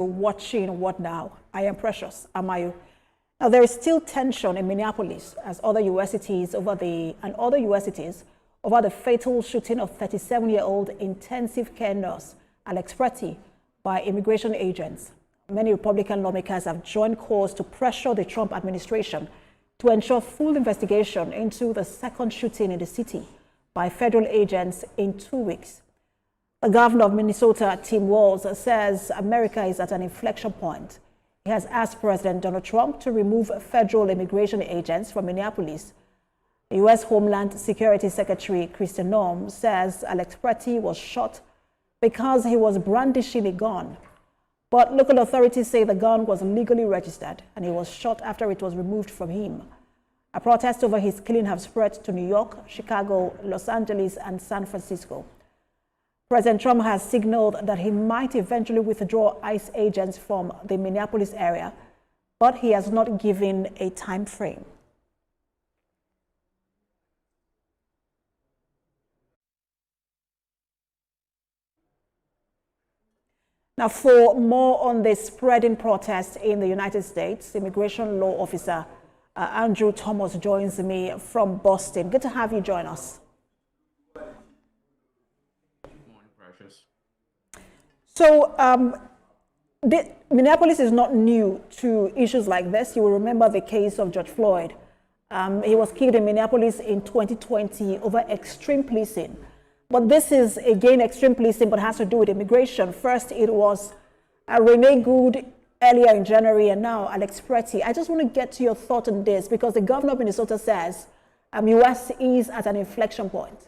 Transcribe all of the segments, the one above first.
watching What Now? I am Precious, Amayu. Now, there is still tension in Minneapolis as other U.S. cities over the fatal shooting of 37-year-old intensive care nurse Alex Pretty by immigration agents. Many Republican lawmakers have joined calls to pressure the Trump administration to ensure full investigation into the second shooting in the city by federal agents in 2 weeks. The governor of Minnesota, Tim Walz, says America is at an inflection point. He has asked President Donald Trump to remove federal immigration agents from Minneapolis. The U.S. Homeland Security Secretary Kristi Noem says Alex Pretty was shot because he was brandishing a gun. But local authorities say the gun was legally registered and he was shot after it was removed from him. A protest over his killing have spread to New York, Chicago, Los Angeles, and San Francisco. President Trump has signaled that he might eventually withdraw ICE agents from the Minneapolis area, but he has not given a time frame. Now, for more on the spreading protests in the United States, immigration law officer Andrew Thomas joins me from Boston. Good to have you join us. So, Minneapolis is not new to issues like this. You will remember the case of George Floyd. He was killed in Minneapolis in 2020 over extreme policing. But this is, again, extreme policing, but has to do with immigration. First, it was Renee Good earlier in January, and now Alex Pretty. I just want to get to your thought on this, because the governor of Minnesota says U.S. is at an inflection point.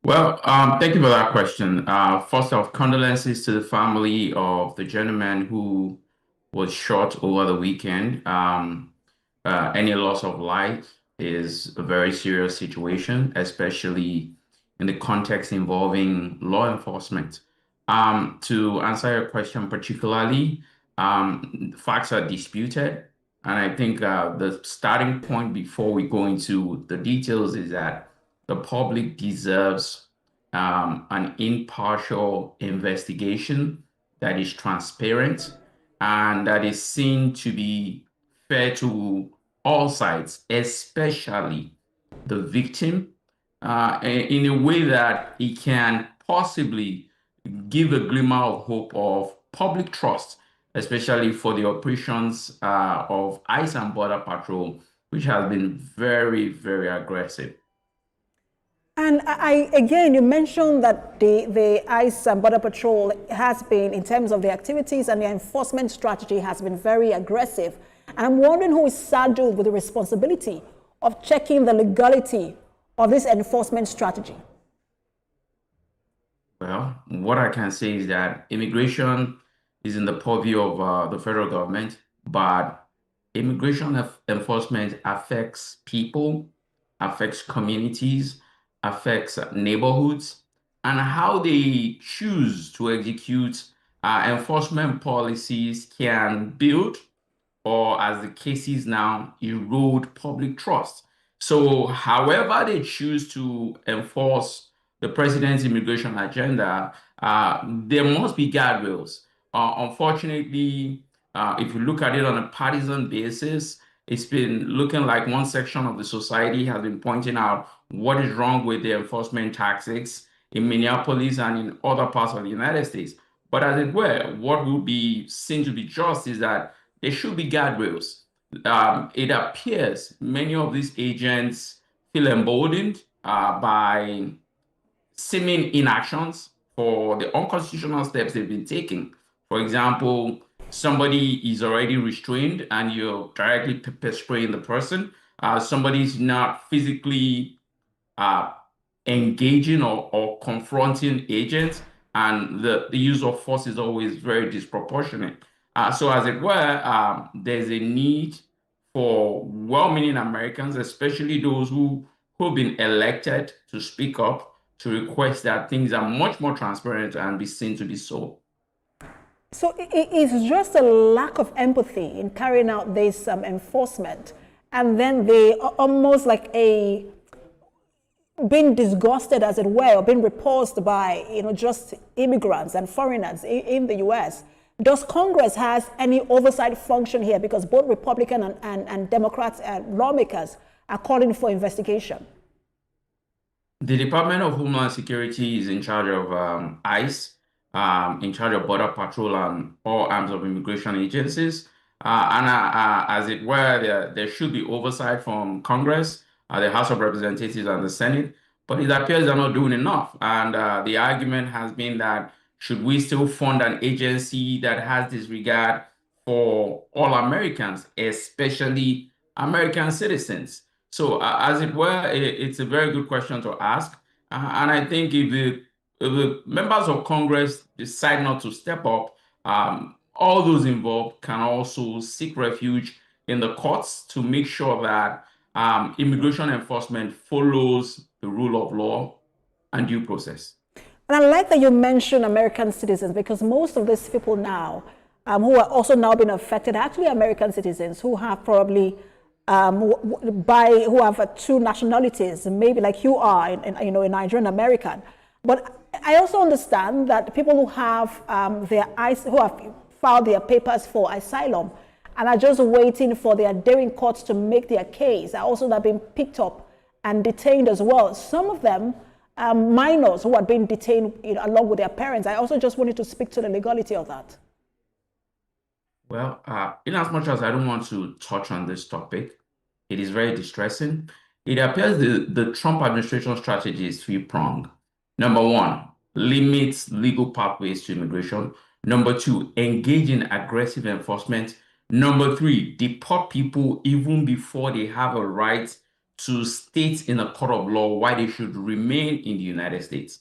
Well, thank you for that question. First off, condolences to the family of the gentleman who was shot over the weekend. Any loss of life is a very serious situation, especially in the context involving law enforcement. To answer your question particularly, facts are disputed. And I think the starting point before we go into the details is that the public deserves an impartial investigation that is transparent and that is seen to be fair to all sides, especially the victim, in a way that it can possibly give a glimmer of hope of public trust, especially for the operations of ICE and Border Patrol, which has been very, very aggressive. And again, you mentioned that the ICE and Border Patrol has been, in terms of the activities and the enforcement strategy, has been very aggressive. And I'm wondering who is saddled with the responsibility of checking the legality of this enforcement strategy. Well, what I can say is that immigration is in the purview of the federal government, but immigration enforcement affects people, affects communities, affects neighborhoods, and how they choose to execute enforcement policies can build, or as the case is now, erode public trust. So however they choose to enforce the president's immigration agenda, there must be guardrails. Unfortunately, if you look at it on a partisan basis, it's been looking like one section of the society has been pointing out what is wrong with the enforcement tactics in Minneapolis and in other parts of the United States. But as it were, what would be seen to be just is that there should be guardrails. It appears many of these agents feel emboldened by seeming inactions for the unconstitutional steps they've been taking. For example, somebody is already restrained and you're directly pepper spraying the person. Somebody is not physically engaging or confronting agents, and the use of force is always very disproportionate. So as it were, there's a need for well-meaning Americans, especially those who've been elected, to speak up, to request that things are much more transparent and be seen to be so. So it's just a lack of empathy in carrying out this enforcement, and then they almost like being disgusted, as it were, or being repulsed by, just immigrants and foreigners in the U.S. Does Congress has any oversight function here? Because both Republican and Democrats and lawmakers are calling for investigation. The Department of Homeland Security is in charge of ICE, in charge of Border Patrol and all arms of immigration agencies. As it were, there should be oversight from Congress, the House of Representatives and the Senate, but it appears they're not doing enough. And the argument has been that should we still fund an agency that has disregard for all Americans, especially American citizens? So as it were, it's a very good question to ask. And I think if the members of Congress decide not to step up, all those involved can also seek refuge in the courts to make sure that immigration enforcement follows the rule of law and due process. And I like that you mentioned American citizens, because most of these people now who are also now being affected are actually American citizens who have probably who have two nationalities, maybe like you are, a Nigerian American. But I also understand that people who have who have filed their papers for asylum and are just waiting for their daring courts to make their case are also not being picked up and detained as well. Some of them minors who are being detained along with their parents. I also just wanted to speak to the legality of that. Well, in as much as I don't want to touch on this topic, it is very distressing. It appears the Trump administration strategy is three-pronged. Number one, limit legal pathways to immigration. Number two, engage in aggressive enforcement. Number three, deport people even before they have a right to state in a court of law why they should remain in the United States.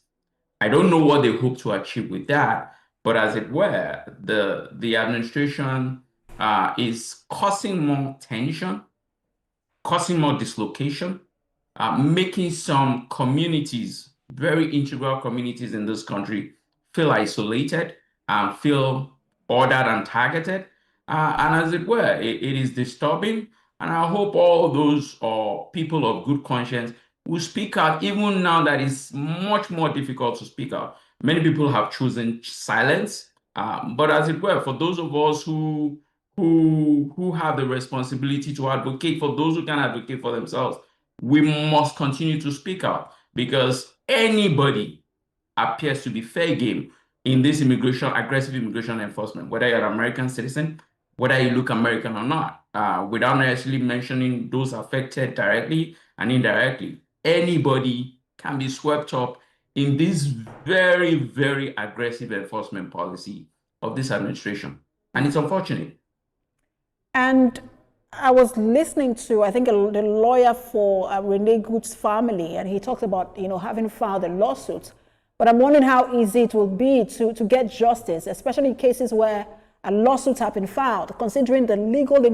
I don't know what they hope to achieve with that, but as it were, the administration is causing more tension, causing more dislocation, making some communities, very integral communities in this country, feel isolated and feel ordered and targeted. And as it were, it is disturbing. And I hope all those people of good conscience will speak out, even now that it's much more difficult to speak out. Many people have chosen silence, but as it were, for those of us who have the responsibility to advocate for those who can advocate for themselves, we must continue to speak out, because anybody appears to be fair game in this aggressive immigration enforcement, whether you're an American citizen, whether you look American or not, without necessarily mentioning those affected directly and indirectly. Anybody can be swept up in this very, very aggressive enforcement policy of this administration. And it's unfortunate. And I was listening to, I think, the lawyer for Renee Good's family, and he talked about, having filed a lawsuit. But I'm wondering how easy it will be to get justice, especially in cases where a lawsuit has been filed, considering the legal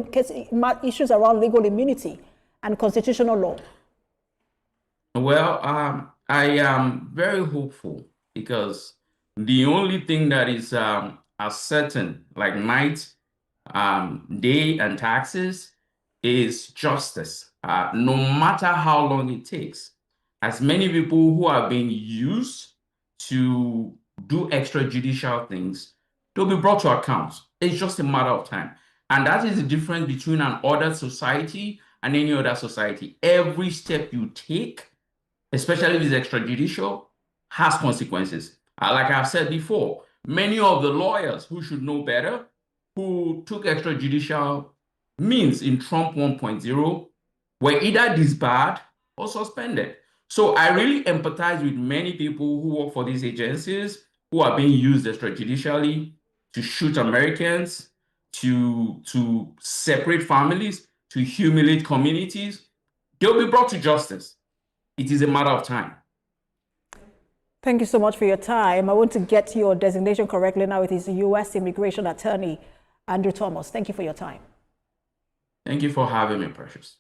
issues around legal immunity and constitutional law. Well, I am very hopeful, because the only thing that is as certain, like night, day, and taxes, is justice. No matter how long it takes, as many people who are being used to do extrajudicial things, they'll be brought to account. It's just a matter of time. And that is the difference between an ordered society and any other society. Every step you take, especially if it's extrajudicial, has consequences. Like I've said before, many of the lawyers who should know better, who took extrajudicial means in Trump 1.0, were either disbarred or suspended. So I really empathize with many people who work for these agencies who are being used extrajudicially to shoot Americans, to separate families, to humiliate communities. They'll be brought to justice. It is a matter of time. Thank you so much for your time. I want to get your designation correctly now. It is U.S. Immigration Attorney Andrew Thomas. Thank you for your time. Thank you for having me, Precious.